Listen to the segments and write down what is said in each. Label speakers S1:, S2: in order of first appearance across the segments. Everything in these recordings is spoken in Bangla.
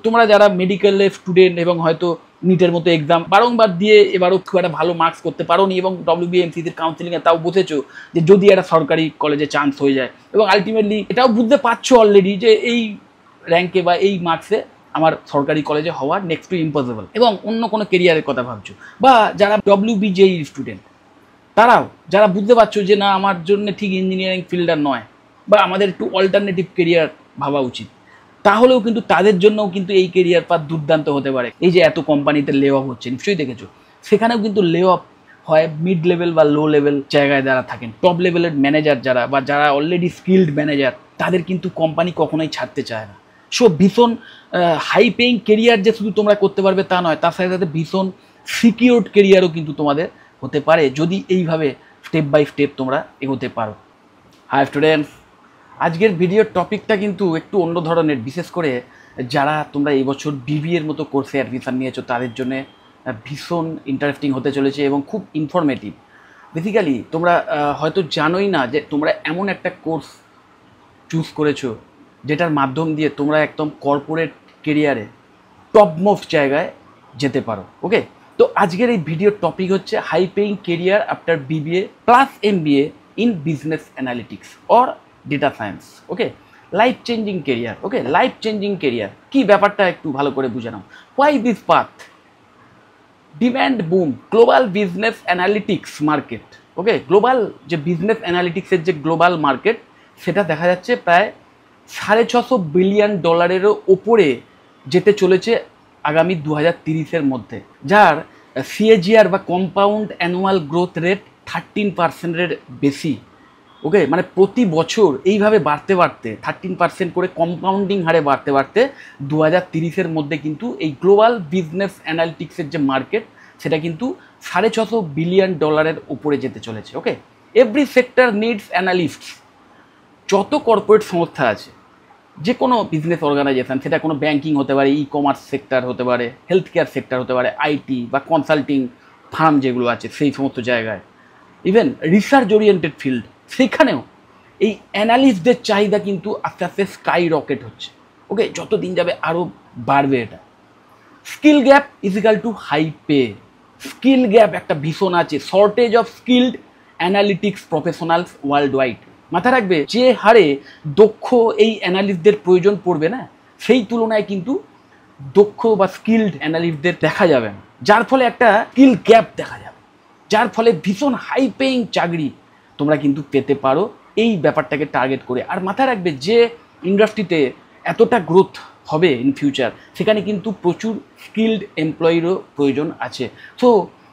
S1: তোমরা যারা মেডিকেলের স্টুডেন্ট এবং হয়তো নিটের মতো এক্সাম বারংবার দিয়ে এবারও খুব একটা ভালো মার্কস করতে পারোনি এবং WBMCর কাউন্সিলিংয়ে তাও বুঝেছো যে যদি একটা সরকারি কলেজে চান্স হয়ে যায়, এবং আলটিমেটলি এটাও বুঝতে পারছো অলরেডি যে এই র্যাঙ্কে বা এই মার্কসে আমার সরকারি কলেজে হওয়া নেক্সট টু ইম্পসিবল, এবং অন্য কোনো কেরিয়ারের কথা ভাবছো, বা যারা WBJEE স্টুডেন্ট তারাও যারা বুঝতে পারছো যে না আমার জন্য ঠিক ইঞ্জিনিয়ারিং ফিল্ডার নয় বা আমাদের একটু অল্টারনেটিভ কেরিয়ার ভাবা উচিত, তাহলেও কিন্তু তাদের জন্যও কিন্তু এই কেরিয়ার পাথ দুর্দান্ত হতে পারে। এই যে এত কোম্পানিতে লে অফ হচ্ছে নিশ্চয়ই দেখেছো, সেখানেও কিন্তু লে অফ হয় মিড লেভেল বা লো লেভেল জায়গায় যারা থাকেন, টপ লেভেলের ম্যানেজার যারা বা যারা অলরেডি স্কিল্ড ম্যানেজার, তাদের কিন্তু কোম্পানি কখনোই ছাড়তে চায় না। সো ভীষণ হাই পেইং কেরিয়ার যে শুধু তোমরা করতে পারবে তা নয়, তার সাথে সাথে ভীষণ সিকিউরড কেরিয়ারও কিন্তু তোমাদের হতে পারে যদি এইভাবে স্টেপ বাই স্টেপ তোমরা এগোতে পারো। হাই স্টুডেন্টস, আজকের ভিডিওর টপিকটা কিন্তু একটু অন্য ধরনের, বিশেষ করে যারা তোমরা এই বছর BBA এর মতো কোর্সে অ্যাডমিশন নিয়েছো তাদের জন্য ভীষণ ইন্টারেস্টিং হতে চলেছে এবং খুব ইনফরমেটিভ। বেসিক্যালি তোমরা হয়তো জানোই না যে তোমরা এমন একটা কোর্স চুজ করেছো যেটার মাধ্যম দিয়ে তোমরা একদম কর্পোরেট কেরিয়ারে টপ মোস্ট জায়গায় যেতে পারো। ওকে, তো আজকের এই ভিডিওর টপিক হচ্ছে high paying career after BBA plus MBA in business analytics or data science. Okay, life changing career. Okay, life changing career কি ব্যাপারটা একটু ভালো করে বুঝে নাও। Why this path? Demand boom, global business analytics market. Okay, global যে বিজনেস অ্যানালিটিক্সের যে গ্লোবাল মার্কেট, সেটা দেখা যাচ্ছে প্রায় $650 বিলিয়ন ওপরে যেতে চলেছে আগামী 2030-এর মধ্যে, যার CAGR বা কম্পাউন্ড অ্যানুয়াল গ্রোথ রেট 13%-এর বেশি। ওকে, মানে প্রতি বছর এইভাবে বাড়তে বাড়তে 13% করে কম্পাউন্ডিং হারে বাড়তে বাড়তে 2030-এর মধ্যে কিন্তু এই গ্লোবাল বিজনেস অ্যানালিটিক্সের যে মার্কেট, সেটা কিন্তু $650 বিলিয়ন উপরে যেতে চলেছে। ওকে, এভরি সেক্টর নিডস অ্যানালিস্টস। যত কর্পোরেট সংস্থা আছে, যে কোনো বিজনেস অর্গানাইজেশন, সেটা কোনো ব্যাঙ্কিং হতে পারে, ই-কমার্স সেক্টর হতে পারে, হেলথ কেয়ার সেক্টর হতে পারে, IT বা কনসাল্টিং ফার্ম যেগুলো আছে সেই সমস্ত জায়গায়, ইভেন রিসার্চ ওরিয়েন্টেড ফিল্ড, সেখানেও এই অ্যানালিস্টদের চাহিদা কিন্তু আস্তে আস্তে স্কাই রকেট হচ্ছে। ওকে, যত দিন যাবে আরও বাড়বে এটা। Skill gap is equal to high pay. Skill gap একটা ভীষণ আছে, shortage of skilled analytics professionals worldwide. মাথা রাখবে, যে হারে দক্ষ এই অ্যানালিস্টদের প্রয়োজন পড়বে না, সেই তুলনায় কিন্তু দক্ষ বা স্কিল্ড অ্যানালিস্টদের দেখা যাবে না, যার ফলে একটা স্কিল গ্যাপ দেখা যাবে, যার ফলে ভীষণ হাই পেইং চাকরি তোমরা কিন্তু পেতে পারো এই ব্যাপারটাকে টার্গেট করে। আর মাথায় রাখবে, যে ইন্ডাস্ট্রিতে এতটা গ্রোথ হবে ইন ফিউচার, সেখানে কিন্তু প্রচুর স্কিল্ড এমপ্লয়িরও প্রয়োজন আছে। সো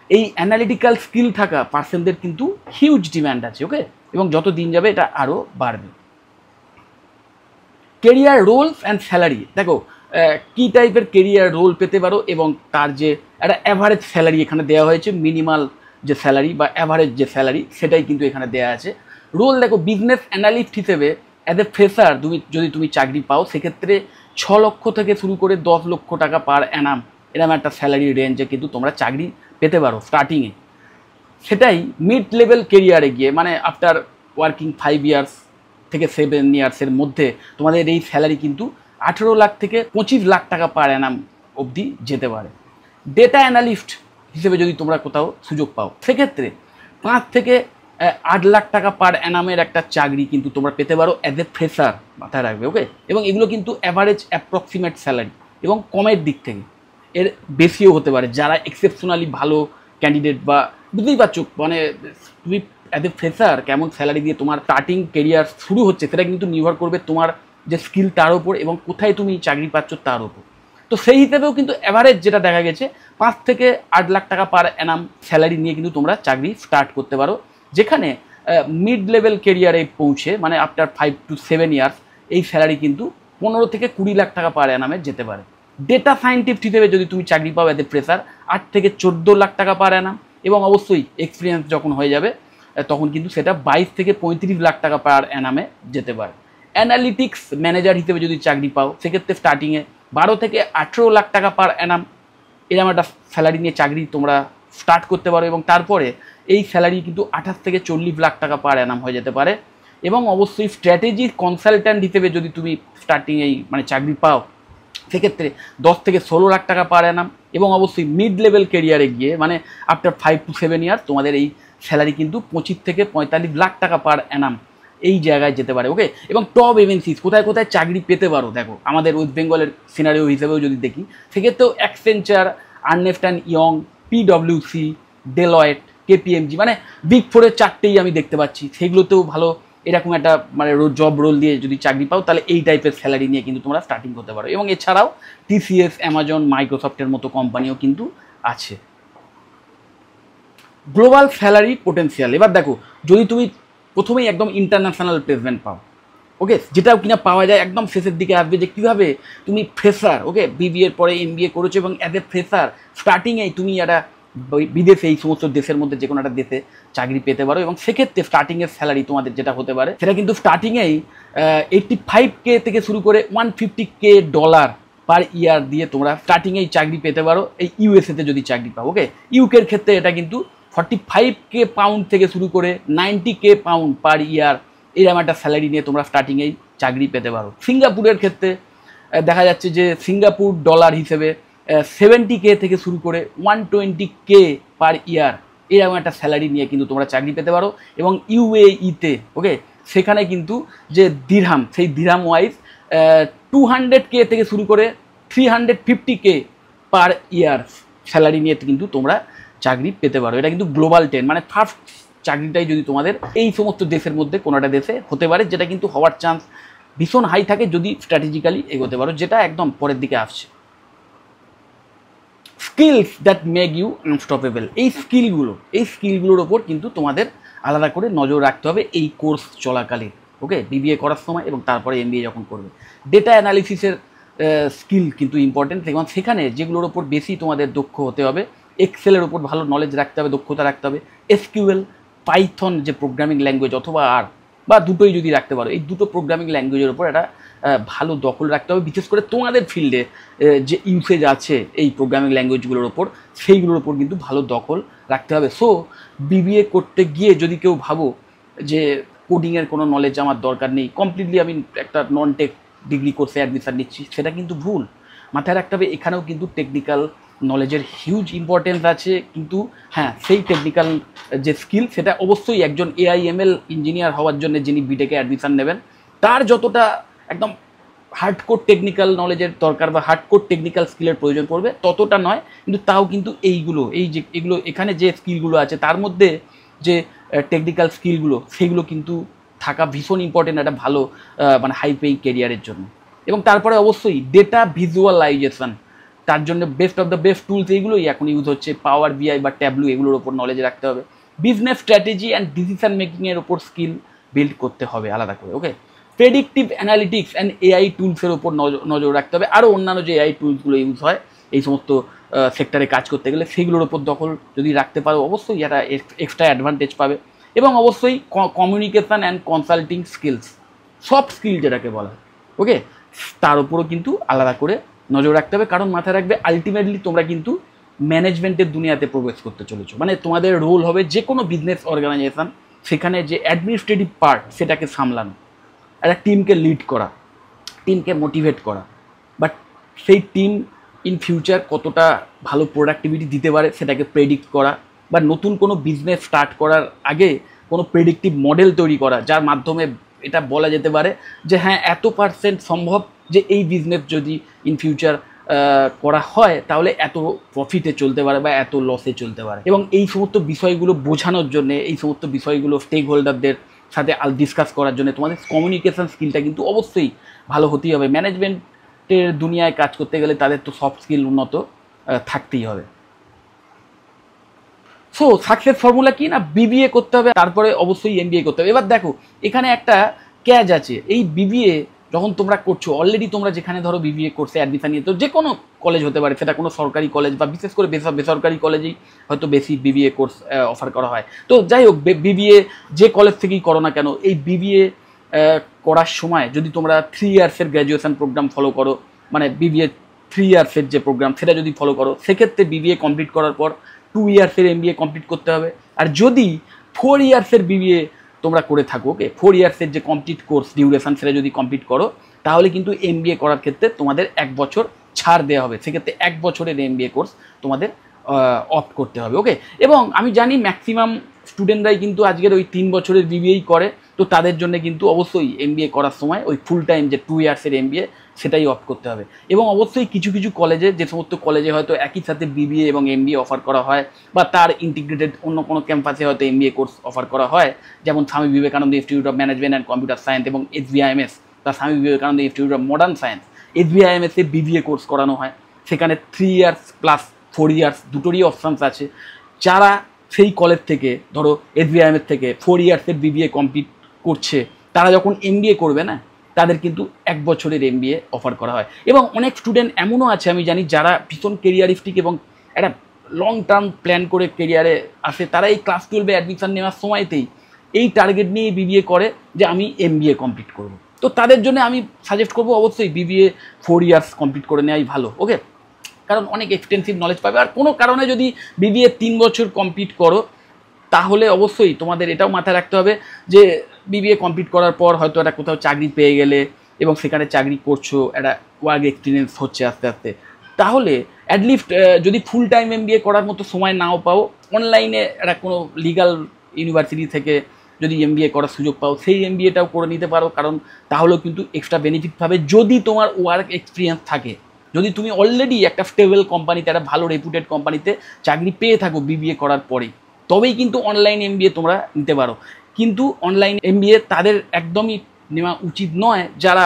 S1: এই অ্যানালিটিক্যাল স্কিল থাকা পার্সনদের কিন্তু হিউজ ডিম্যান্ড আছে। ওকে, এবং যত দিন যাবে এটা আরও বাড়বে। Career roles and salary. দেখো কী টাইপের কেরিয়ার রোল পেতে পারো এবং তার যে একটা অ্যাভারেজ স্যালারি এখানে দেওয়া হয়েছে, মিনিমাল যে স্যালারি বা অ্যাভারেজ যে স্যালারি সেটাই কিন্তু এখানে দেওয়া আছে। রোল দেখো, বিজনেস অ্যানালিস্ট হিসেবে অ্যাজ এ ফ্রেশার যদি তুমি চাকরি পাও, সেক্ষেত্রে 6 লক্ষ থেকে শুরু করে 10 লক্ষ টাকা পার অ্যানাম এরকম একটা স্যালারি রেঞ্জে কিন্তু তোমরা চাকরি পেতে পারো স্টার্টিংয়ে। সেটাই মিড লেভেল কেরিয়ারে গিয়ে, মানে আফটার ওয়ার্কিং 5 ইয়ার্স থেকে 7 ইয়ার্সের মধ্যে তোমাদের এই স্যালারি কিন্তু 18 লাখ থেকে 25 লাখ টাকা পার অ্যানাম অবধি যেতে পারে। ডেটা অ্যানালিস্ট হিসেবে যদি তোমরা কোথাও সুযোগ পাও, সেক্ষেত্রে 5 থেকে 8 লাখ টাকা পার অ্যানামের একটা চাকরি কিন্তু তোমরা পেতে পারো অ্যাজ এ ফ্রেশার। মাথায় রাখবে। ওকে, এবং এগুলো কিন্তু অ্যাভারেজ অ্যাপ্রক্সিমেট স্যালারি, এবং কমের দিক থেকে এর বেশিও হতে পারে যারা এক্সেপশনালি ভালো ক্যান্ডিডেট, বা বুঝতেই পারছো মানে তুমি অ্যাজ এ ফ্রেশার কেমন স্যালারি দিয়ে তোমার স্টার্টিং কেরিয়ার শুরু হচ্ছে, সেটা কিন্তু নির্ভর করবে তোমার যে স্কিল তার ওপর এবং কোথায় তুমি চাকরি পাচ্ছ তার ওপর। তো সেই হিসেবেও কিন্তু অ্যাভারেজ যেটা দেখা গেছে 5 থেকে 8 লাখ টাকা পার অ্যানাম স্যালারি নিয়ে কিন্তু তোমরা চাকরি স্টার্ট করতে পারো, যেখানে মিড লেভেল কেরিয়ারে পৌঁছে মানে আফটার 5 to 7 ইয়ার্স এই স্যালারি কিন্তু 15 থেকে 20 লাখ টাকা পার অ্যানামে যেতে পারে। ডেটা সায়েন্টিস্ট হিসেবে যদি তুমি চাকরি পাও অ্যাজ এ ফ্রেশার, 8 থেকে 14 লাখ টাকা পার অ্যানাম, এবং অবশ্যই এক্সপিরিয়েন্স যখন হয়ে যাবে তখন কিন্তু সেটা 22 থেকে 35 লাখ টাকা পার অ্যানামে যেতে পারে। অ্যানালিটিক্স ম্যানেজার হিসেবে যদি চাকরি পাও, সেক্ষেত্রে স্টার্টিংয়ে 12 থেকে 18 লাখ টাকা পার অ্যানাম এরকম একটা স্যালারি নিয়ে চাকরি তোমরা স্টার্ট করতে পারো, এবং তারপরে এই স্যালারি কিন্তু 28 থেকে 40 লাখ টাকা পার অ্যানাম হয়ে যেতে পারে। এবং অবশ্যই স্ট্র্যাটেজি কনসালট্যান্ট হিসেবে যদি তুমি স্টার্টিংয়েই মানে চাকরি পাও, সেক্ষেত্রে 10 থেকে 16 লাখ টাকা পার অ্যানাম, এবং অবশ্যই মিড লেভেল কেরিয়ারে গিয়ে মানে আফটার 5 to 7 ইয়ার তোমাদের এই স্যালারি কিন্তু 25 থেকে 45 লাখ টাকা পার অ্যানাম এই জায়গায় যেতে পারে। ওকে, এবং টপ এমএনসিস কোথায় কোথায় চাকরি পেতে পারো দেখো, আমাদের ওয়েস্ট বেঙ্গলের সিনারিও হিসেবেও যদি দেখি, সেক্ষেত্রেও অ্যাকসেঞ্চার, আর্নেস্ট অ্যান্ড ইয়ং, পিডব্লিউসি, ডেলয়েট, কেপিএমজি, মানে বিগ ফোরের 4টেই আমি দেখতে পাচ্ছি। সেগুলোতেও ভালো এরকম একটা মানে জব রোল দিয়ে যদি চাকরি পাও, তাহলে এই টাইপের স্যালারি নিয়ে কিন্তু তোমরা স্টার্টিং করতে পারো। এবং এছাড়াও টিসিএস, অ্যামাজন, মাইক্রোসফটের মতো কোম্পানিও কিন্তু আছে। গ্লোবাল স্যালারি পোটেন্সিয়াল, এবার দেখো যদি তুমি প্রথমেই একদম ইন্টারন্যাশনাল প্লেসমেন্ট পাও, ওকে, যেটাও কিনা পাওয়া যায় একদম শেষের দিকে আসবে, যে কীভাবে তুমি ফ্রেশার, ওকে, বিবিএর পরে এমবিএ করেছো এবং অ্যাজ এ ফ্রেশার স্টার্টিংয়েই তুমি একটা বিদেশে এই সমস্ত দেশের মধ্যে যে কোনো একটা দেশে চাকরি পেতে পারো। এবং সেক্ষেত্রে স্টার্টিংয়ের স্যালারি তোমাদের যেটা হতে পারে সেটা কিন্তু স্টার্টিংয়েই 85K থেকে শুরু করে $150K পার ইয়ার দিয়ে তোমরা স্টার্টিংয়েই চাকরি পেতে পারো এই ইউএসএতে যদি চাকরি পাও। ওকে, ইউকের ক্ষেত্রে এটা কিন্তু 45K পাউন্ড থেকে শুরু করে 90K পাউন্ড পার ইয়ার এরকম একটা স্যালারি নিয়ে তোমরা স্টার্টিংয়েই চাকরি পেতে পারো। সিঙ্গাপুরের ক্ষেত্রে দেখা যাচ্ছে যে সিঙ্গাপুর ডলার হিসেবে 70K থেকে শুরু করে 120K পার ইয়ার এরকম একটা স্যালারি নিয়ে কিন্তু তোমরা চাকরি পেতে পারো। এবং ইউএইতে, ওকে, সেখানে কিন্তু যে দিরহাম, সেই দিরহাম ওয়াইজ 200K থেকে শুরু করে 350K পার ইয়ার স্যালারি নিয়ে কিন্তু তোমরা চাকরি পেতে পারো। এটা কিন্তু গ্লোবাল 10, মানে ফার্স্ট চাকরিটাই যদি তোমাদের এই সমস্ত দেশের মধ্যে কোনো একটা দেশে হতে পারে, যেটা কিন্তু হওয়ার চান্স ভীষণ হাই থাকে যদি স্ট্র্যাটেজিক্যালি এগোতে পারো, যেটা একদম পরের দিকে আসছে। Skills that make you unstoppable, এই স্কিলগুলোর ওপর কিন্তু তোমাদের আলাদা করে নজর রাখতে হবে এই কোর্স চলাকালীন। ওকে, বিবিএ করার সময় এবং তারপরে এমবিএ যখন করবে। ডেটা অ্যানালিসিসের স্কিল কিন্তু ইম্পর্টেন্ট, এবং সেখানে যেগুলোর ওপর বেশি তোমাদের দক্ষ হতে হবে, এক্সেলের ওপর ভালো নলেজ রাখতে হবে, দক্ষতা রাখতে হবে। এসকিউএল, পাইথন যে প্রোগ্রামিং ল্যাঙ্গুয়েজ, অথবা আর বা দুটোই যদি রাখতে পারো, এই দুটো প্রোগ্রামিং ল্যাঙ্গুয়েজের ওপর একটা ভালো দখল রাখতে হবে, বিশেষ করে তোমাদের ফিল্ডে যে ইউসেজ আছে এই প্রোগ্রামিং ল্যাঙ্গুয়েজগুলোর ওপর, সেইগুলোর ওপর কিন্তু ভালো দখল রাখতে হবে। সো বিবিএ করতে গিয়ে যদি কেউ ভাবো যে কোডিংয়ের কোনো নলেজ আমার দরকার নেই, কমপ্লিটলি আমি একটা নন টেক ডিগ্রি কোর্সে অ্যাডমিশন নিচ্ছি, সেটা কিন্তু ভুল। মাথায় রাখতে হবে এখানেও কিন্তু টেকনিক্যাল নলেজের হিউজ ইম্পর্টেন্স আছে। কিন্তু হ্যাঁ, সেই টেকনিক্যাল যে স্কিল সেটা অবশ্যই একজন এআইএমএল ইঞ্জিনিয়ার হওয়ার জন্য যিনি বিটেকে অ্যাডমিশন নেবেন, তার যতটা একদম হার্ডকোর টেকনিক্যাল নলেজের দরকার বা হার্ডকোর টেকনিক্যাল স্কিলের প্রয়োজন পড়বে ততটা নয়, কিন্তু তাও কিন্তু এগুলো এখানে যে স্কিলগুলো আছে তার মধ্যে যে টেকনিক্যাল স্কিলগুলো সেগুলো কিন্তু থাকা ভীষণ ইম্পর্টেন্ট একটা ভালো মানে হাই পেইং কেরিয়ারের জন্য। এবং তারপরে অবশ্যই ডেটা ভিজুয়ালাইজেশন, তার জন্য best of the best tools এইগুলোই এখন ইউজ হচ্ছে, পাওয়ার বিআই বা ট্যাবলু, এগুলোর ওপর নলেজ রাখতে হবে। বিজনেস স্ট্র্যাটেজি অ্যান্ড ডিসিশন মেকিংয়ের ওপর স্কিল বিল্ড করতে হবে আলাদা করে। ওকে, প্রেডিক্টিভ অ্যানালিটিক্স অ্যান্ড এআই টুলসের ওপর নজর রাখতে হবে। আরও অন্যান্য যে এআই টুলসগুলো ইউজ হয় এই সমস্ত সেক্টরে কাজ করতে গেলে, সেগুলোর ওপর দখল যদি রাখতে পারো অবশ্যই এটা এক্সট্রা অ্যাডভান্টেজ পাবে। এবং অবশ্যই communication and consulting skills, soft skill যেটাকে বলা হয়, ওকে, তার উপরও কিন্তু আলাদা করে নজর রাখতে হবে। কারণ মাথায় রাখবে আলটিমেটলি তোমরা কিন্তু ম্যানেজমেন্টের দুনিয়াতে প্রবেশ করতে চলেছো, মানে তোমাদের রোল হবে যে কোনো বিজনেস অর্গানাইজেশন, সেখানে যে অ্যাডমিনিস্ট্রেটিভ পার্ট সেটাকে সামলানো, একটা টিমকে লিড করা, টিমকে মোটিভেট করা, বাট সেই টিম ইন ফিউচার কতটা ভালো প্রোডাক্টিভিটি দিতে পারে সেটাকে প্রেডিক্ট করা, বা নতুন কোনো বিজনেস স্টার্ট করার আগে কোনো প্রেডিক্টিভ মডেল তৈরি করা, যার মাধ্যমে এটা বলা যেতে পারে যে হ্যাঁ এত% সম্ভব যে এই বিজনেস যদি ইন ফিউচার করা হয় তাহলে এত প্রফিটে চলতে পারে বা এত লসে চলতে পারে। এবং এই সমস্ত বিষয়গুলো বোঝানোর জন্যে, এই সমস্ত বিষয়গুলো স্টেক হোল্ডারদের সাথে ডিসকাস করার জন্য তোমাদের কমিউনিকেশান স্কিলটা কিন্তু অবশ্যই ভালো হতেই হবে। ম্যানেজমেন্টের দুনিয়ায় কাজ করতে গেলে তাদের তো সফট স্কিল উন্নত থাকতেই হবে। সো সাকসেস ফর্মুলা কি না, বিবিএ করতে হবে, তারপরে অবশ্যই এমবিএ করতে হবে। এবার দেখো এখানে একটা ক্যাচ আছে, এই বিবিএ যখন তোমরা করছো অলরেডি, তোমরা যেখানে ধরো বিবিএ কোর্সে অ্যাডমিশন নিয়ে, তো যে কোনো কলেজ হতে পারে, সেটা কোনো সরকারি কলেজ বা বিশেষ করে বেসরকারি কলেজেই হয়তো বেশি বিবিএ কোর্স অফার করা হয়। তো যাই হোক, বিবিএ যে কলেজ থেকেই করো না কেন, এই বিবিএ করার সময় যদি তোমরা 3 ইয়ার্সের গ্র্যাজুয়েশন প্রোগ্রাম ফলো করো, মানে বিবিএ 3 ইয়ার্সের যে প্রোগ্রাম সেটা যদি ফলো করো, সেক্ষেত্রে বিবিএ কমপ্লিট করার পর 2 ইয়ার্সের এমবিএ কমপ্লিট করতে হবে। আর যদি 4 ইয়ার্সের বিবিএ তোমরা করে থাকো, ওকে, 4 ইয়ার্সের যে কমপ্লিট কোর্স ডিউরেশন সেটা যদি কমপ্লিট করো, তাহলে কিন্তু এমবিএ করার ক্ষেত্রে তোমাদের 1 বছর ছাড় দেওয়া হবে। সেক্ষেত্রে 1 বছরের এমবিএ কোর্স তোমাদের অপ্ট করতে হবে। ওকে, এবং আমি জানি ম্যাক্সিমাম স্টুডেন্টরাই কিন্তু আজকের ওই 3 বছরের বিবিএই করে, তো তাদের জন্য কিন্তু অবশ্যই এমবিএ করার সময় ওই ফুল টাইম যে 2 ইয়ার্সের এমবিএ সেটাই অপ্ট করতে হবে। এবং অবশ্যই কিছু কিছু কলেজে, যে সমস্ত কলেজে হয়তো একই সাথে বিবিএ এবং এমবিএ অফার করা হয়, বা তার ইন্টিগ্রেটেড অন্য কোনো ক্যাম্পাসে হয়তো এমবিএ কোর্স অফার করা হয়, যেমন Swami Vivekananda institute of management and computer science এবং SBIMS বা Swami Vivekananda institute of modern science, SBIMS A BBA course করানো হয়। সেখানে 3 ইয়ার্স প্লাস 4 ইয়ার্স দুটোরই অপশানস আছে। যারা সেই কলেজ থেকে, ধরো SBIMS থেকে 4 ইয়ার্সের বিবিএ কমপ্লিট করছে, তারা যখন এমবিএ করবে না, তাদের কিন্তু 1 বছরের এমবিএ অফার করা হয়। এবং অনেক স্টুডেন্ট এমনও আছে আমি জানি যারা ভীষণ কেরিয়ারিস্টিক এবং একটা লং টার্ম প্ল্যান করে কেরিয়ারে আসে, তারা এই ক্লাস 12-এ অ্যাডমিশন নেওয়ার সময়তেই এই টার্গেট নিয়ে বিবিএ করে যে আমি এমবিএ কমপ্লিট করব। তো তাদের জন্য আমি সাজেস্ট করবো অবশ্যই বিবিএ 4 ইয়ার্স কমপ্লিট করে নেওয়াই ভালো। ওকে, কারণ অনেক এক্সটেন্সিভ নলেজ পাবে। আর কোনো কারণে যদি বিবিএ 3 বছর কমপ্লিট করো, তাহলে অবশ্যই তোমাদের এটাও মাথায় রাখতে হবে যে বিবিএ কমপ্লিট করার পর হয়তো একটা কোথাও চাকরি পেয়ে গেলে এবং সেখানে চাকরি করছো, একটা ওয়ার্ক এক্সপিরিয়েন্স হচ্ছে আস্তে আস্তে, তাহলে অ্যাটলিস্ট যদি ফুল টাইম এমবিএ করার মতো সময় নাও পাও, অনলাইনে একটা কোনো লিগাল ইউনিভার্সিটি থেকে যদি এমবিএ করার সুযোগ পাও, সেই এমবিএটাও করে নিতে পারো। কারণ তাহলেও কিন্তু এক্সট্রা বেনিফিট পাবে যদি তোমার ওয়ার্ক এক্সপিরিয়েন্স থাকে, যদি তুমি অলরেডি একটা স্টেবল কোম্পানিতে, একটা ভালো রেপুটেড কোম্পানিতে চাকরি পেয়ে থাকো বিবিএ করার পরেই, তবেই কিন্তু অনলাইন এমবিএ তোমরা নিতে পারো। কিন্তু অনলাইন এমবিএ তাদের একদমই নেওয়া উচিত নয় যারা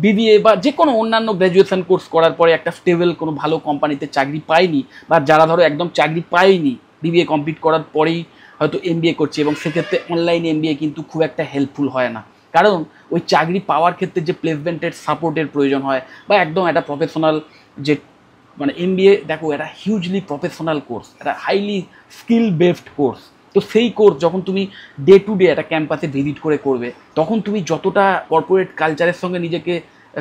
S1: বিবিএ বা যে কোনো অন্যান্য গ্র্যাজুয়েশন কোর্স করার পরে একটা স্টেবল কোনো ভালো কোম্পানিতে চাকরি পায়নি, বা যারা ধরো একদম চাকরি পায়নি বিবিএ কমপ্লিট করার পরেই হয়তো এমবিএ করছে, এবং সেক্ষেত্রে অনলাইন এমবিএ কিন্তু খুব একটা হেল্পফুল হয় না। কারণ ওই চাকরি পাওয়ার ক্ষেত্রে যে প্লেসমেন্টের সাপোর্টের প্রয়োজন হয়, বা একদম একটা প্রফেশনাল যে মানে এমবিএ, দেখো এটা হিউজলি প্রফেশনাল কোর্স, এটা হাইলি স্কিল বেসড কোর্স। তো সেই কোর্স যখন তুমি ডে টু ডে একটা ক্যাম্পাসে ভিজিট করে করবে, তখন তুমি যতটা কর্পোরেট কালচারের সঙ্গে নিজেকে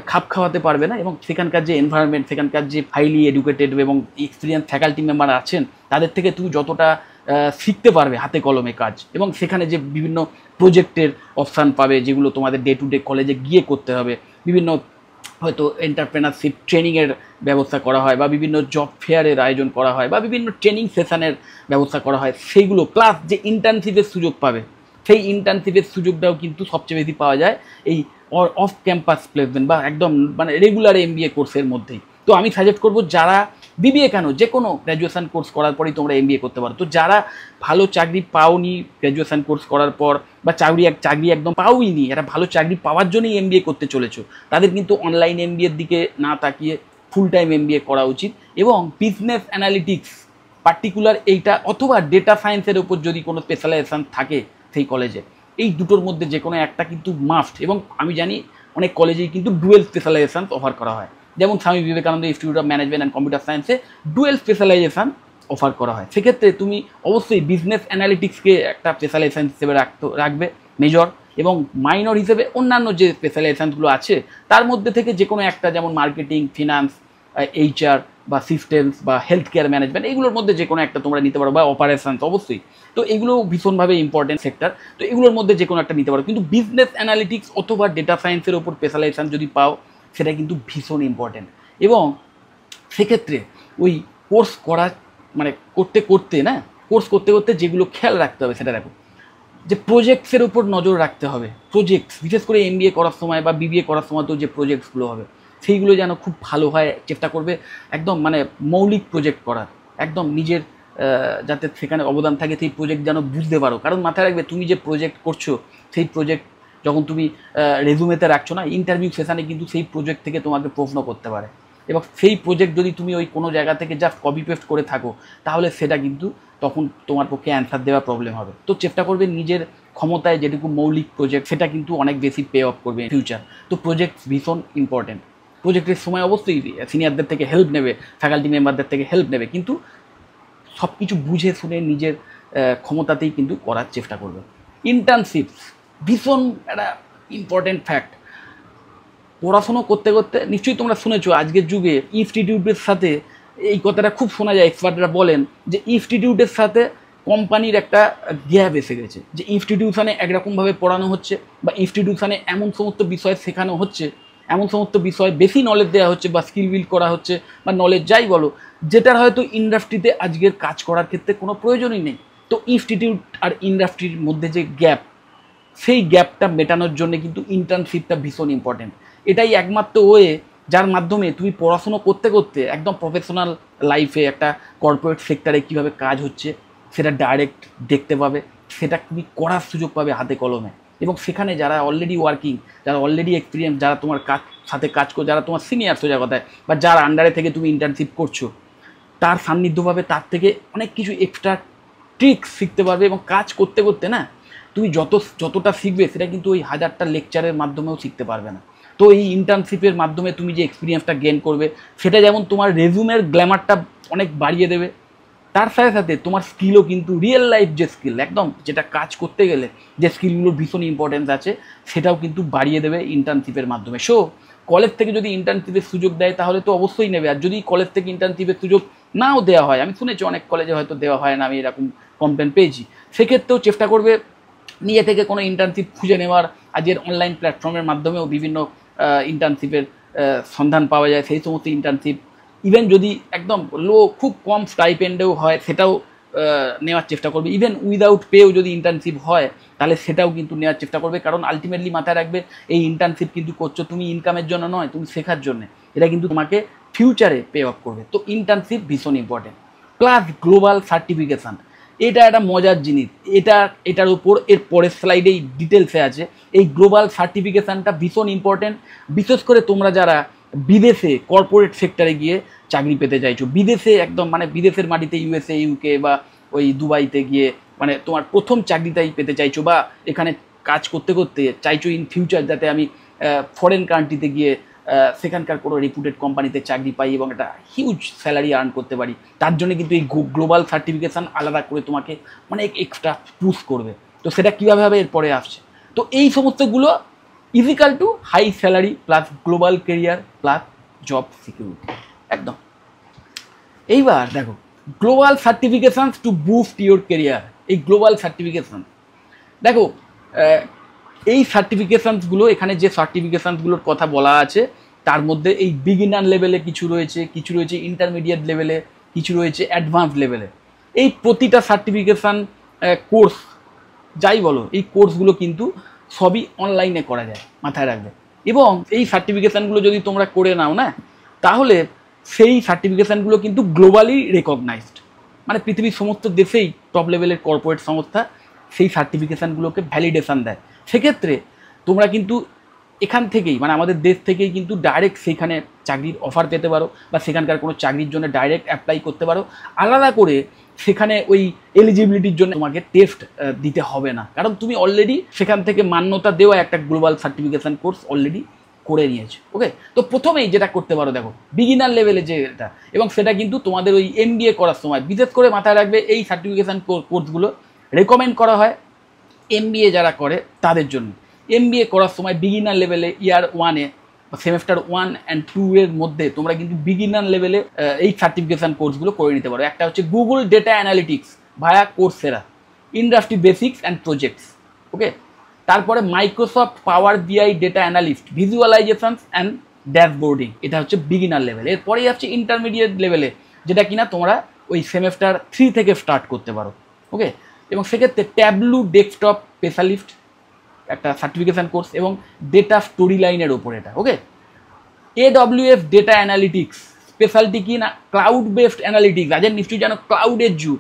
S1: খাপ খাওয়াতে পারবে না, এবং সেখানকার যে এনভায়রনমেন্ট, সেখানকার যে হাইলি এডুকেটেড এবং এক্সপিরিয়েন্স ফ্যাকাল্টি মেম্বার আছেন, তাদের থেকে তুমি যতটা শিখতে পারবে হাতে কলমে কাজ, এবং সেখানে যে বিভিন্ন প্রজেক্টের অপশান পাবে যেগুলো তোমাদের ডে টু ডে কলেজে গিয়ে করতে হবে, বিভিন্ন হয়তো এন্টারপ্রেনারশিপ ট্রেনিংয়ের ব্যবস্থা করা হয়, বা বিভিন্ন জব ফেয়ারের আয়োজন করা হয়, বা বিভিন্ন ট্রেনিং সেশনের ব্যবস্থা করা হয়, সেইগুলো প্লাস যে ইন্টার্নশিপের সুযোগ পাবে, সেই ইন্টার্নশিপের সুযোগটাও কিন্তু সবচেয়ে বেশি পাওয়া যায় এই অফ ক্যাম্পাস প্লেসমেন্ট বা একদম মানে রেগুলার এমবিএ কোর্সের মধ্যেই। তো আমি সাজেস্ট করবো যারা বিবিএ কেন, যে কোনো গ্র্যাজুয়েশন কোর্স করার পরেই তোমরা এমবিএ করতে পারো। তো যারা ভালো চাকরি পাওনি গ্র্যাজুয়েশন কোর্স করার পর, বা চাকরি একদম পাওইনি, একটা ভালো চাকরি পাওয়ার জন্যই এমবিএ করতে চলেছো, তাদের কিন্তু অনলাইন এমবিএর দিকে না তাকিয়ে ফুল টাইম এমবিএ করা উচিত। এবং বিজনেস অ্যানালিটিক্স পার্টিকুলার এইটা, অথবা ডেটা সায়েন্সের উপর যদি কোনো স্পেশালাইজেশন থাকে সেই কলেজে, এই দুটোর মধ্যে যে কোনো একটা কিন্তু মাস্ট। এবং আমি জানি অনেক কলেজেই কিন্তু ডুয়েল স্পেশালাইজেশন অফার করা হয়, যেমন Swami Vivekananda institute of management and computer সায়েন্সে ডুয়েল স্পেশালাইজেশন অফার করা হয়। সেক্ষেত্রে তুমি অবশ্যই বিজনেস অ্যানালিটিক্সকে একটা স্পেশালাইজেশন হিসেবে রাখবে মেজর, এবং মাইনর হিসেবে অন্যান্য যে স্পেশালাইজেশনগুলো আছে তার মধ্যে থেকে যে কোনো একটা, যেমন মার্কেটিং, ফিনান্স, HR বা সিস্টেমস বা হেলথ কেয়ার ম্যানেজমেন্ট, এগুলোর মধ্যে যে কোনো একটা তোমরা নিতে পারো, বা অপারেশনস অবশ্যই। তো এগুলো ভীষণভাবে ইম্পর্টেন্ট সেক্টর, তো এগুলোর মধ্যে যে কোনো একটা নিতে পারো। কিন্তু বিজনেস অ্যানালিটিক্স অথবা ডেটা সায়েন্সের ওপর স্পেশালাইজেশন যদি পাও, সেটা কিন্তু ভীষণ ইম্পর্টেন্ট। এবং সেক্ষেত্রে ওই কোর্স করা মানে করতে করতে যেগুলো খেয়াল রাখতে হবে সেটা দেখো, যে প্রজেক্টসের উপর নজর রাখতে হবে। প্রজেক্টস বিশেষ করে এমবিএ করার সময় বা বিবিএ করার সময় তো যে প্রজেক্টসগুলো হবে, সেইগুলো যেন খুব ভালো হয়, চেষ্টা করবে একদম মানে মৌলিক প্রজেক্ট করার, একদম নিজের যাতে সেখানে অবদান থাকে, সেই প্রজেক্ট যেন বুঝতে পারো। কারণ মাথায় রাখবে, তুমি যে প্রজেক্ট করছো, সেই প্রজেক্ট যখন তুমি রেজুমেতে রাখছো না, ইন্টারভিউ সেশানে কিন্তু সেই প্রজেক্ট থেকে তোমাকে প্রশ্ন করতে পারে, এবং সেই প্রজেক্ট যদি তুমি ওই কোনো জায়গা থেকে জাস্ট কপি পেস্ট করে থাকো, তাহলে সেটা কিন্তু তখন তোমার পক্ষে অ্যান্সার দেওয়া প্রবলেম হবে। তো চেষ্টা করবে নিজের ক্ষমতায় যেটুকু মৌলিক প্রজেক্ট, সেটা কিন্তু অনেক বেশি পে অফ করবে ফিউচার। তো প্রজেক্ট ভীষণ ইম্পর্টেন্ট। প্রজেক্টের সময় অবশ্যই সিনিয়রদের থেকে হেল্প নেবে, ফ্যাকাল্টি মেম্বারদের থেকে হেল্প নেবে, কিন্তু সব কিছু বুঝে শুনে নিজের ক্ষমতাতেই কিন্তু করার চেষ্টা করবে। ইন্টার্নশিপস ভীষণ একটা ইম্পর্টেন্ট ফ্যাক্ট। পড়াশুনো করতে করতে নিশ্চয়ই তোমরা শুনেছো আজকের যুগে ইনস্টিটিউটের সাথে, এই কথাটা খুব শোনা যায়, এক্সপার্টরা বলেন যে ইনস্টিটিউটের সাথে কোম্পানির একটা গ্যাপ এসে গেছে, যে ইনস্টিটিউশনে একরকমভাবে পড়ানো হচ্ছে, বা ইনস্টিটিউশনে এমন সমস্ত বিষয় শেখানো হচ্ছে, এমন সমস্ত বিষয় বেশি নলেজ দেওয়া হচ্ছে বা স্কিল বিল্ড করা হচ্ছে বা নলেজ যাই বলো, যেটার হয়তো ইন্ডাস্ট্রিতে আজকের কাজ করার ক্ষেত্রে কোনো প্রয়োজনই নেই। তো ইনস্টিটিউট আর ইন্ডাস্ট্রির মধ্যে যে গ্যাপ, সেই গ্যাপটা মেটানোর জন্য কিন্তু ইন্টার্নশিপটা ভীষণ ইম্পর্টেন্ট। এটাই একমাত্র ওয়ে যার মাধ্যমে তুমি পড়াশুনো করতে করতে একদম প্রফেশনাল লাইফে একটা কর্পোরেট সেক্টরে কীভাবে কাজ হচ্ছে সেটা ডাইরেক্ট দেখতে পাবে, সেটা তুমি করার সুযোগ পাবে হাতে কলমে। এবং সেখানে যারা অলরেডি ওয়ার্কিং, যারা অলরেডি এক্সপিরিয়েন্স, যারা তোমার সাথে কাজ করো, যারা তোমার সিনিয়র সোজা কথায়, বা যার আন্ডারে থেকে তুমি ইন্টার্নশিপ করছো, তার সান্নিধ্য পাবে, তার থেকে অনেক কিছু এক্সট্রা ট্রিক্স শিখতে পারবে। এবং কাজ করতে করতে না তুমি যতটা শিখবে সেটা কিন্তু ওই 1000টা লেকচারের মাধ্যমেও শিখতে পারবে না। তো এই ইন্টার্নশিপের মাধ্যমে তুমি যে এক্সপিরিয়েন্সটা গেইন করবে সেটা যেমন তোমার রেজুমের গ্ল্যামারটা অনেক বাড়িয়ে দেবে, তার সাথে সাথে তোমার স্কিলও কিন্তু রিয়েল লাইফ যে স্কিল, একদম যেটা কাজ করতে গেলে যে স্কিলগুলোর ভীষণ ইম্পর্টেন্স আছে, সেটাও কিন্তু বাড়িয়ে দেবে ইন্টার্নশিপের মাধ্যমে। সো কলেজ থেকে যদি ইন্টার্নশিপের সুযোগ দেয় তাহলে তো অবশ্যই নেবে। আর যদি কলেজ থেকে ইন্টার্নশিপের সুযোগ নাও দেওয়া হয়, আমি শুনেছি অনেক কলেজে হয়তো দেওয়া হয় না, আমি এরকম কমপ্লেন পেয়েছি, সেক্ষেত্রেও চেষ্টা করবে নিজে থেকে কোনো ইন্টার্নশিপ খুঁজে নেওয়ার। আজকের অনলাইন প্ল্যাটফর্মের মাধ্যমেও বিভিন্ন ইন্টার্নশিপের সন্ধান পাওয়া যায়। সেই সমস্ত ইন্টার্নশিপ ইভেন যদি একদম খুব কম স্টাইপেন্ডেও হয় সেটাও নেওয়ার চেষ্টা করবে। ইভেন উইদাউট পেও যদি ইন্টার্নশিপ হয় তাহলে সেটাও কিন্তু নেওয়ার চেষ্টা করবে। কারণ আলটিমেটলি মাথায় রাখবে এই ইন্টার্নশিপ কিন্তু করছো তুমি ইনকামের জন্য নয়, তুমি শেখার জন্য। এটা কিন্তু তোমাকে ফিউচারে পে অফ করবে। তো ইন্টার্নশিপ ভীষণ ইম্পর্টেন্ট। প্লাস গ্লোবাল সার্টিফিকেশান, এটা একটা মজার জিনিস। এটার উপর এর পরের স্লাইডেই ডিটেলসে আছে। এই গ্লোবাল সার্টিফিকেশানটা ভীষণ ইম্পর্টেন্ট, বিশেষ করে তোমরা যারা বিদেশে কর্পোরেট সেক্টরে গিয়ে চাকরি পেতে চাইছো, বিদেশে একদম মানে বিদেশের মাটিতে ইউএসএ, ইউকে বা ওই দুবাইতে গিয়ে মানে তোমার প্রথম চাকরিটাই পেতে চাইছো, বা এখানে কাজ করতে করতে চাইছো ইন ফিউচার যাতে আমি ফরেন কান্ট্রিতে গিয়ে সেখানকার কোনো রেপুটেড কোম্পানিতে চাকরি পাই এবং একটা হিউজ স্যালারি আর্ন করতে পারি, তার জন্য কিন্তু এই গ্লোবাল সার্টিফিকেশান আলাদা করে তোমাকে অনেক এক্সট্রা পুশ করবে। তো সেটা কীভাবে হবে এরপরে আসছে। তো এই সমস্তগুলো ইজিক্যাল to high salary plus global career plus job security একদম। এইবার দেখো global certifications to boost your career. এই গ্লোবাল সার্টিফিকেশান দেখো, এই সার্টিফিকেশানসগুলো, এখানে যে সার্টিফিকেশানসগুলোর কথা বলা আছে তার মধ্যে এই বিগিনার লেভেলে কিছু রয়েছে, কিছু রয়েছে ইন্টারমিডিয়েট লেভেলে, কিছু রয়েছে অ্যাডভান্স লেভেলে। এই প্রতিটা সার্টিফিকেশান কোর্স যাই বলো, এই কোর্সগুলো কিন্তু সবই অনলাইনে করা যায়, মাথায় রাখবে। এবং এই সার্টিফিকেশানগুলো যদি তোমরা করে নাও না, তাহলে সেই সার্টিফিকেশানগুলো কিন্তু গ্লোবালি রেকগনাইজড, মানে পৃথিবীর সমস্ত দেশেই টপ লেভেলের কর্পোরেট সংস্থা সেই সার্টিফিকেশানগুলোকে ভ্যালিডেশন দেয়। সেক্ষেত্রে তোমরা কিন্তু এখান থেকেই মানে আমাদের দেশ থেকেই কিন্তু ডাইরেক্ট সেইখানে চাকরির অফার পেতে পারো, বা সেখানকার কোনো চাকরির জন্য ডাইরেক্ট অ্যাপ্লাই করতে পারো। আলাদা করে সেখানে ওই এলিজিবিলিটির জন্য তোমাকে টেস্ট দিতে হবে না, কারণ তুমি অলরেডি সেখান থেকে মান্যতা দেওয়া একটা গ্লোবাল সার্টিফিকেশান কোর্স অলরেডি করে নিয়েছে। ওকে, তো প্রথমেই যেটা করতে পারো দেখো বিগিনার লেভেলে যে এটা, এবং সেটা কিন্তু তোমাদের ওই এমবিএ করার সময় বিশেষ করে মাথায় রাখবে এই সার্টিফিকেশান কোর্সগুলো রেকমেন্ড করা হয় এমবিএ যারা করে তাদের জন্য। এমবিএ করার সময় বিগিনার লেভেলে ইয়ার 1-এ বা সেমেস্টার 1 and 2 এর মধ্যে তোমরা কিন্তু বিগিনার লেভেলে এই সার্টিফিকেশান কোর্সগুলো করে নিতে পারো। একটা হচ্ছে Google data analytics via Coursera, industry basics and projects. Okay, তারপরে Microsoft power BI data analyst, visualisations and dashboarding, এটা হচ্ছে বিগিনার লেভেল। এরপরেই হচ্ছে ইন্টারমিডিয়েট লেভেলে, যেটা কিনা তোমরা ওই সেমেস্টার 3 থেকে স্টার্ট করতে পারো। ওকে, এবং সেক্ষেত্রে ট্যাবলু ডেস্কটপ স্পেশালিস্ট একটা সার্টিফিকেশান কোর্স, এবং ডেটা স্টোরি লাইনের ওপর এটা। ওকে, AWS ডেটা অ্যানালিটিক্স স্পেশালিটি কি না ক্লাউড বেসড অ্যানালিটিক্স। আজের নিশ্চয়ই জানো ক্লাউডের যুগ,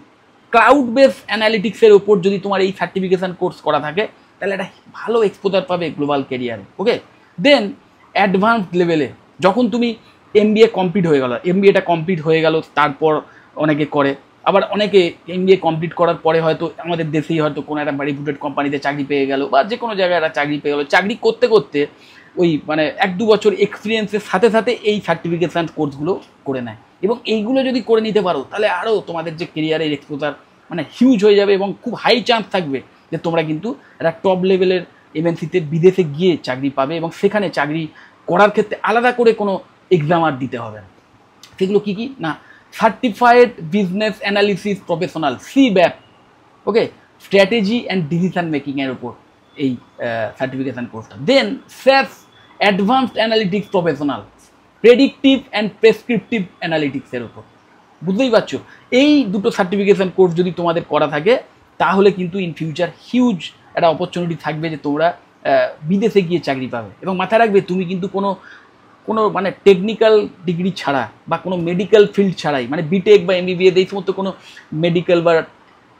S1: ক্লাউড বেসড অ্যানালিটিক্সের ওপর যদি তোমার এই সার্টিফিকেশান কোর্স করা থাকে তাহলে একটা ভালো এক্সপোজার পাবে গ্লোবাল ক্যারিয়ারে। ওকে, দেন অ্যাডভান্স লেভেলে যখন তুমি এমবিএ কমপ্লিট হয়ে গেল, এমবিএটা কমপ্লিট হয়ে গেল, তারপর অনেকে করে, আবার অনেকে এমবিএ কমপ্লিট করার পরে হয়তো আমাদের দেশেই হয়তো কোনো একটা রেপুটেড কোম্পানিতে চাকরি পেয়ে গেল, বা যে কোনো জায়গায় একটা চাকরি পেয়ে গেলো। চাকরি করতে করতে ওই মানে 1-2 বছর এক্সপিরিয়েন্সের সাথে সাথে এই সার্টিফিকেশান কোর্সগুলো করে নেয়। এবং এইগুলো যদি করে নিতে পারো তাহলে আরও তোমাদের যে কেরিয়ারের এক্সপোজার মানে হিউজ হয়ে যাবে, এবং খুব হাই চান্স থাকবে যে তোমরা কিন্তু একটা টপ লেভেলের এমএনসিতে বিদেশে গিয়ে চাকরি পাবে, এবং সেখানে চাকরি করার ক্ষেত্রে আলাদা করে কোনো এক্সাম আর দিতে হবে না। সেগুলো কী কী না, certified business analysis professional CBAP, okay, strategy and decision মেকিংয়ের উপর এই সার্টিফিকেশান কোর্সটা। Then SaaS advanced analytics professional, predictive and prescriptive অ্যানালিটিক্সের উপর। বুঝতেই পারছো, এই দুটো সার্টিফিকেশন কোর্স যদি তোমাদের করা থাকে তাহলে কিন্তু ইন ফিউচার হিউজ একটা অপরচুনিটি থাকবে যে তোমরা বিদেশে গিয়ে চাকরি পাবে। এবং মাথায় রাখবে, তুমি কিন্তু কোনো মানে টেকনিক্যাল ডিগ্রি ছাড়া বা কোনো মেডিকেল ফিল্ড ছাড়াই, মানে বিটেক বা এমবিবিএস এই সমস্ত কোনো মেডিকেল বা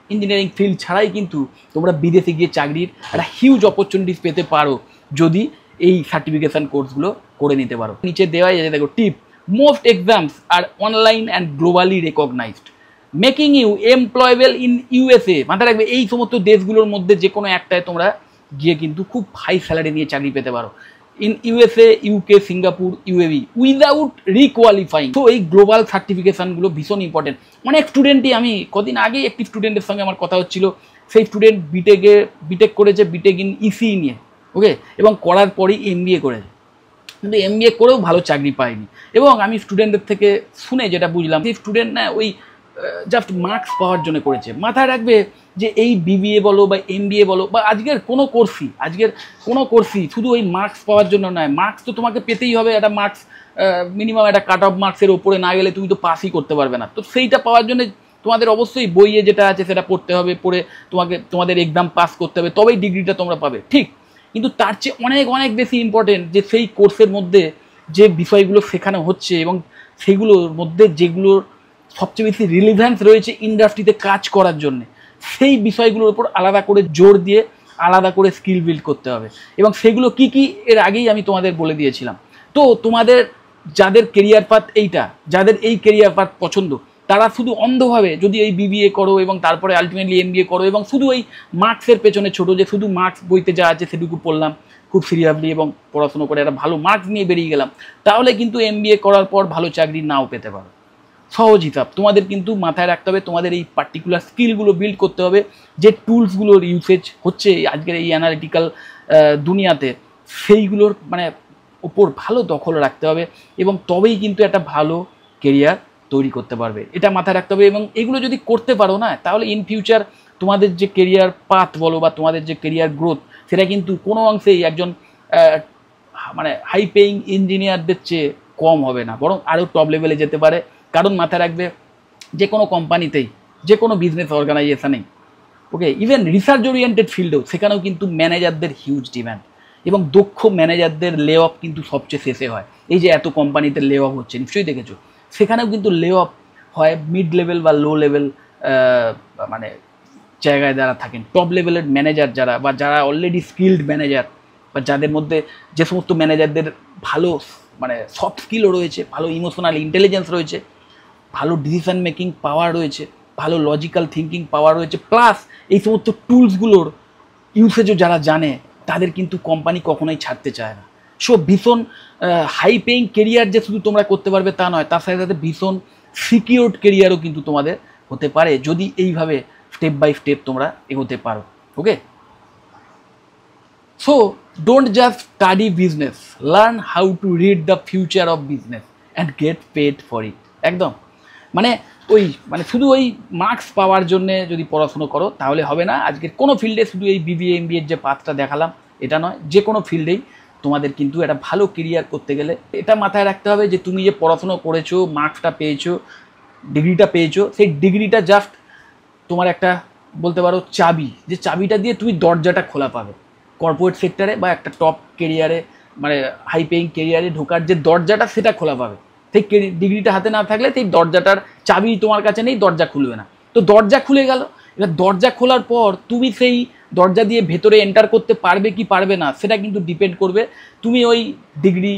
S1: ইঞ্জিনিয়ারিং ফিল্ড ছাড়াই কিন্তু তোমরা বিদেশে গিয়ে চাকরির একটা হিউজ অপরচুনিটিস পেতে পারো যদি এই সার্টিফিকেশন কোর্সগুলো করে নিতে পারো। নিচে দেওয়াই আছে, দেখো টিপ, মোস্ট এক্সামস আর online and globally recognised, making you employable in USA. মাথায় রাখবে, এই সমস্ত দেশগুলোর মধ্যে যে কোনো একটায় তোমরা গিয়ে কিন্তু খুব হাই স্যালারি নিয়ে চাকরি পেতে পারো। In USA, UK, Singapore, UAE without requalifying. তো এই গ্লোবাল সার্টিফিকেশানগুলো ভীষণ ইম্পর্টেন্ট। অনেক স্টুডেন্টই, আমি কদিন আগেই একটি স্টুডেন্টের সঙ্গে আমার কথা হচ্ছিল, সেই স্টুডেন্ট বিটেক করেছে, বিটেক ইন ইসি নিয়ে, ওকে, এবং করার পরই এমবিএ করেছে, কিন্তু এমবিএ করেও ভালো চাকরি পায়নি। এবং আমি স্টুডেন্টদের থেকে শুনে যেটা বুঝলাম, সেই স্টুডেন্ট না ওই জাস্ট মার্কস পাওয়ার জন্য করেছে। মাথায় রাখবে যে এই বিবিএ বলো বা এমবিএ বলো বা আজকের কোনো কোর্সই শুধু ওই মার্কস পাওয়ার জন্য নয়। মার্কস তো তোমাকে পেতেই হবে, একটা মার্কস মিনিমাম একটা কাট অফ মার্কসের ওপরে না গেলে তুমি তো পাসই করতে পারবে না। তো সেইটা পাওয়ার জন্য তোমাদের অবশ্যই বইয়ে যেটা আছে সেটা পড়তে হবে, পড়ে তোমাদের এক্সাম পাস করতে হবে, তবেই ডিগ্রিটা তোমরা পাবে, ঠিক। কিন্তু তার চেয়ে অনেক অনেক বেশি ইম্পর্টেন্ট যে সেই কোর্সের মধ্যে যে বিষয়গুলো শেখানো হচ্ছে এবং সেগুলোর মধ্যে যেগুলোর সবচেয়ে বেশি রিলেভেন্স রয়েছে ইন্ডাস্ট্রিতে কাজ করার জন্য, সেই বিষয়গুলোর উপর আলাদা করে জোর দিয়ে আলাদা করে স্কিল বিল্ড করতে হবে। এবং সেগুলো কি কি এর আগেই আমি তোমাদের বলে দিয়েছিলাম। তো তোমাদের যাদের কেরিয়ার পাথ যাদের এই কেরিয়ার পাথ পছন্দ, তারা শুধু অন্ধভাবে যদি এই বিবিএ করো এবং তারপরে আলটিমেটলি এমবিএ করো এবং শুধু ওই মার্কসের পেছনে ছোটো, যে শুধু মার্কস বইতে যা আছে সেটুকু পড়লাম খুব সিরিয়াসলি এবং পড়াশুনো করে একটা ভালো মার্কস নিয়ে বেরিয়ে গেলাম, তাহলে কিন্তু এমবিএ করার পর ভালো চাকরি নাও পেতে পারো। সহজ হিসাব। তোমাদের কিন্তু মাথায় রাখতে হবে, তোমাদের এই পার্টিকুলার স্কিলগুলো বিল্ড করতে হবে, যে টুলসগুলোর ইউসেজ হচ্ছে আজকের এই অ্যানালিটিক্যাল দুনিয়াতে, সেইগুলোর মানে ওপর ভালো দখল রাখতে হবে এবং তবেই কিন্তু একটা ভালো কেরিয়ার তৈরি করতে পারবে, এটা মাথায় রাখতে হবে। এবং এগুলো যদি করতে পারো না, তাহলে ইন ফিউচার তোমাদের যে কেরিয়ার পাথ বলো বা তোমাদের যে কেরিয়ার গ্রোথ, সেটা কিন্তু কোনো অংশেই একজন মানে হাই পেইং ইঞ্জিনিয়ারদের চেয়ে কম হবে না, বরং আরও টপ লেভেলে যেতে পারে। কারণ মাথায় রাখবে, যে কোনো কোম্পানিতেই, যে কোনো বিজনেস অর্গানাইজেশনেই, ওকে, ইভেন রিসার্চ ওরিয়েন্টেড ফিল্ডেও, সেখানেও কিন্তু ম্যানেজারদের হিউজ ডিম্যান্ড এবং দক্ষ ম্যানেজারদের লে অফ কিন্তু সবচেয়ে শেষে হয়। এই যে এত কোম্পানিতে লে অফ হচ্ছে, নিশ্চয়ই দেখেছো, সেখানেও কিন্তু লে অফ হয় মিড লেভেল বা লো লেভেল মানে জায়গায় যারা থাকেন, টপ লেভেলের ম্যানেজার যারা, বা যারা অলরেডি স্কিল্ড ম্যানেজার, বা যাদের মধ্যে যে সমস্ত ম্যানেজারদের ভালো মানে সফট স্কিলও রয়েছে, ভালো ইমোশনাল ইন্টেলিজেন্স রয়েছে, ভালো ডিসিশন মেকিং পাওয়ার রয়েছে, ভালো লজিক্যাল থিঙ্কিং পাওয়ার রয়েছে, প্লাস এই সমস্ত টুলসগুলোর ইউসেজও যারা জানে, তাদের কিন্তু কোম্পানি কখনোই ছাড়তে চায় না। সো ভীষণ হাই পেইং কেরিয়ার যে শুধু তোমরা করতে পারবে তা নয়, তার সাথে সাথে ভীষণ সিকিউরড কেরিয়ারও কিন্তু তোমাদের হতে পারে যদি এইভাবে স্টেপ বাই স্টেপ তোমরা এগোতে পারো, okay. So don't just study business, learn how to read the future of business and get paid for it. একদম মানে শুধু ওই মার্কস পাওয়ার জন্যে যদি পড়াশুনো করো তাহলে হবে না। আজকের কোনো ফিল্ডে শুধু এই বিবিএ এমবিএর যে পাথটা দেখালাম এটা নয়, যে কোনো ফিল্ডেই তোমাদের কিন্তু একটা ভালো কেরিয়ার করতে গেলে এটা মাথায় রাখতে হবে যে তুমি যে পড়াশুনো করেছো, মার্কসটা পেয়েছো, ডিগ্রিটা পেয়েছো, সেই ডিগ্রিটা জাস্ট তোমার একটা বলতে পারো চাবি, যে চাবিটা দিয়ে তুমি দরজাটা খোলা পাবে কর্পোরেট সেক্টরে বা একটা টপ কেরিয়ারে, মানে হাই পেইং কেরিয়ারে ঢোকার যে দরজাটা, সেটা খোলা পাবে। সেই ডিগ্রিটা হাতে না থাকলে সেই দরজাটার চাবি তোমার কাছে নেই, দরজা খুলবে না। তো দরজা খুলে গেল, এবার দরজা খোলার পর তুমি সেই দরজা দিয়ে ভেতরে এন্টার করতে পারবে কি পারবে না, সেটা কিন্তু ডিপেন্ড করবে তুমি ওই ডিগ্রি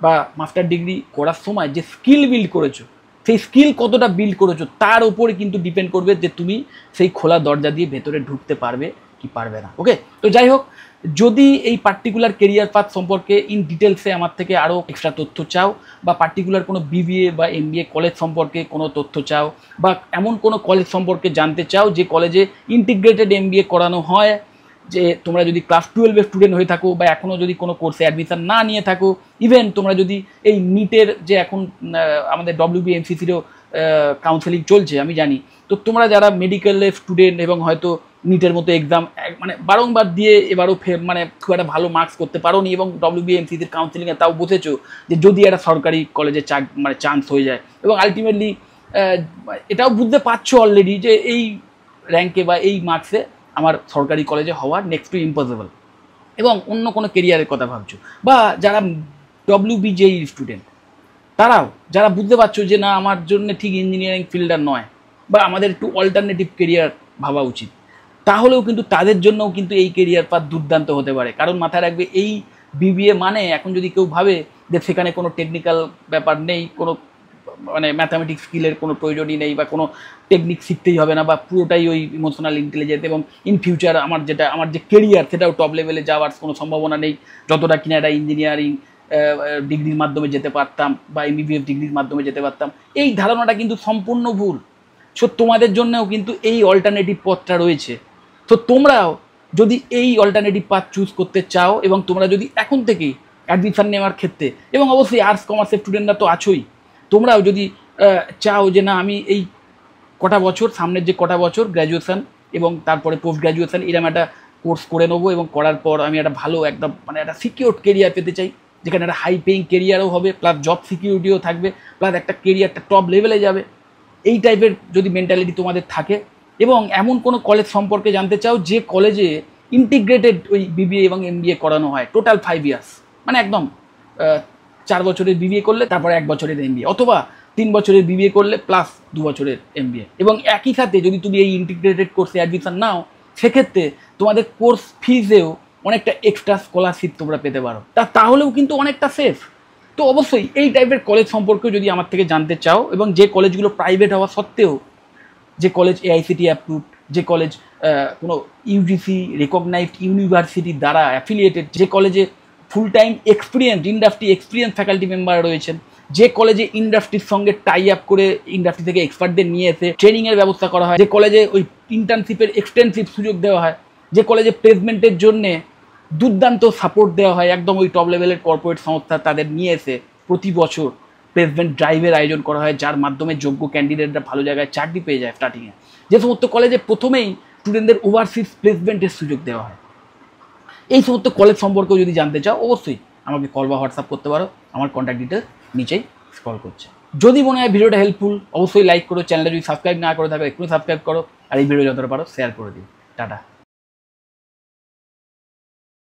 S1: বা মাস্টার ডিগ্রি করার সময় যে স্কিল বিল্ড করেছো, সেই স্কিল কতটা বিল্ড করেছো তার উপরে কিন্তু ডিপেন্ড করবে যে তুমি সেই খোলা দরজা দিয়ে ভেতরে ঢুকতে পারবে কি পারবে না, ওকে। তো যাই হোক, যদি এই পার্টিকুলার কেরিয়ার পাথ সম্পর্কে ইন ডিটেলসে আমার থেকে আরও এক্সট্রা তথ্য চাও, বা পার্টিকুলার কোনো বিবিএ বা এমবিএ কলেজ সম্পর্কে কোনো তথ্য চাও, বা এমন কোনো কলেজ সম্পর্কে জানতে চাও যে কলেজে ইন্টিগ্রেটেড এমবিএ করানো হয়, যে তোমরা যদি ক্লাস 12-এর স্টুডেন্ট হয়ে থাকো বা এখনও যদি কোনো কোর্সে অ্যাডমিশন না নিয়ে থাকো, ইভেন তোমরা যদি এই নিটের যে এখন আমাদের WBMCCরও কাউন্সেলিং চলছে আমি জানি, তো তোমরা যারা মেডিকেলের স্টুডেন্ট এবং হয়তো নিটের মতো এক্সাম মানে বারংবার দিয়ে এবারও মানে খুব একটা ভালো মার্কস করতে পারোনি এবং WBMCদের কাউন্সিলিংয়ে তাও বুঝেছো যে যদি একটা সরকারি কলেজে মানে চান্স হয়ে যায় এবং আলটিমেটলি এটাও বুঝতে পারছো অলরেডি যে এই র্যাঙ্কে বা এই মার্কসে আমার সরকারি কলেজে হওয়া নেক্সট টু ইম্পসিবল এবং অন্য কোনো কেরিয়ারের কথা ভাবছো বা যারা WBJE স্টুডেন্ট তারাও যারা বুঝতে পারছো যে না আমার জন্য ঠিক ইঞ্জিনিয়ারিং ফিল্ডার নয় বা আমাদের একটু অল্টারনেটিভ কেরিয়ার ভাবা উচিত, তাহলেও কিন্তু তাদের জন্যও কিন্তু এই কেরিয়ার পাথ দুর্দান্ত হতে পারে। কারণ মাথায় রাখবে এই BBA মানে এখন যদি কেউ ভাবে যে সেখানে কোনো টেকনিক্যাল ব্যাপার নেই, কোনো মানে ম্যাথামেটিক্স স্কিলের কোনো প্রয়োজনই নেই বা কোনো টেকনিক শিখতেই হবে না বা পুরোটাই ওই ইমোশনাল ইন্টেলিজেন্স এবং ইন ফিউচার আমার যে কেরিয়ার সেটাও টপ লেভেলে যাওয়ার কোনো সম্ভাবনা নেই যতটা কিনা একটা ইঞ্জিনিয়ারিং ডিগ্রির মাধ্যমে যেতে পারতাম বা MBBS ডিগ্রির মাধ্যমে যেতে পারতাম, এই ধারণাটা কিন্তু সম্পূর্ণ ভুল। সো তোমাদের জন্যও কিন্তু এই অল্টারনেটিভ পথটা রয়েছে। তো তোমরাও যদি এই অল্টারনেটিভ পাথ চুজ করতে চাও এবং তোমরা যদি এখন থেকেই অ্যাডমিশান নেওয়ার ক্ষেত্রে এবং অবশ্যই আর্টস কমার্সের স্টুডেন্টরা তো আছোই, তোমরাও যদি চাও যে না আমি এই কটা বছর সামনের যে কটা বছর গ্র্যাজুয়েশন এবং তারপরে পোস্ট গ্র্যাজুয়েশন এরকম একটা কোর্স করে নেবো এবং করার পর আমি একটা ভালো একদম মানে একটা সিকিউর কেরিয়ার পেতে চাই যেখানে একটা হাই পেইং কেরিয়ারও হবে প্লাস জব সিকিউরিটিও থাকবে প্লাস একটা কেরিয়ারটা টপ লেভেলে যাবে, এই টাইপের যদি মেন্টালিটি তোমাদের থাকে এবং এমন কোনো কলেজ সম্পর্কে জানতে চাও যে কলেজে ইন্টিগ্রেটেড ওই BBA এবং MBA করানো হয় টোটাল 5 ইয়ার্স, মানে একদম 4 বছরের BBA করলে তারপরে 1 বছরের MBA অথবা 3 বছরের BBA করলে প্লাস 2 বছরের MBA এবং একই সাথে যদি তুমি এই ইন্টিগ্রেটেড কোর্সে অ্যাডমিশন নাও সেক্ষেত্রে তোমাদের কোর্স ফিজেও অনেকটা এক্সট্রা স্কলারশিপ তোমরা পেতে পারো, তাহলেও কিন্তু অনেকটা সেফ। তো অবশ্যই এই টাইপের কলেজ সম্পর্কে যদি আমার থেকে জানতে চাও এবং যে কলেজগুলো প্রাইভেট হওয়া সত্ত্বেও যে কলেজ AICTE অ্যাপ্রুভড, যে কলেজ কোনো UGC রেকগনাইজড ইউনিভার্সিটির দ্বারা অ্যাফিলিয়েটেড, যে কলেজে full time industry experience faculty member রয়েছেন, যে কলেজে ইন্ডাস্ট্রির সঙ্গে টাই আপ করে ইন্ডাস্ট্রি থেকে এক্সপার্টদের নিয়ে এসে ট্রেনিংয়ের ব্যবস্থা করা হয়, যে কলেজে ওই ইন্টার্নশিপের এক্সটেন্সিভ সুযোগ দেওয়া হয়, যে কলেজে প্লেসমেন্টের জন্যে দুর্দান্ত সাপোর্ট দেওয়া হয়, একদম ওই টপ লেভেলের কর্পোরেট সংস্থা তাদের নিয়ে এসে প্রতি বছর প্লেসমেন্ট ড্রাইভের আয়োজন করা হয় যার মাধ্যমে যোগ্য ক্যান্ডিডেটরা ভালো জায়গায় চাকরি পেয়ে যায় স্টার্টিংয়ে, যে সমস্ত কলেজে প্রথমেই স্টুডেন্টদের ওভারসিজ প্লেসমেন্টের সুযোগ দেওয়া হয়। এই সমস্ত কলেজ সম্পর্কেও যদি জানতে চাও অবশ্যই আমাকে কল বা হোয়াটসঅ্যাপ করতে পারো, আমার কন্ট্যাক্ট ডিটেলস নিচেই স্ক্রল করছে। যদি মনে হয় ভিডিওটা হেল্পফুল অবশ্যই লাইক করো, চ্যানেলটা যদি সাবস্ক্রাইব না করে থাকো এক্ষুনি সাবস্ক্রাইব করো আর এই ভিডিও যতটা পারো শেয়ার করে দিও। টাটা।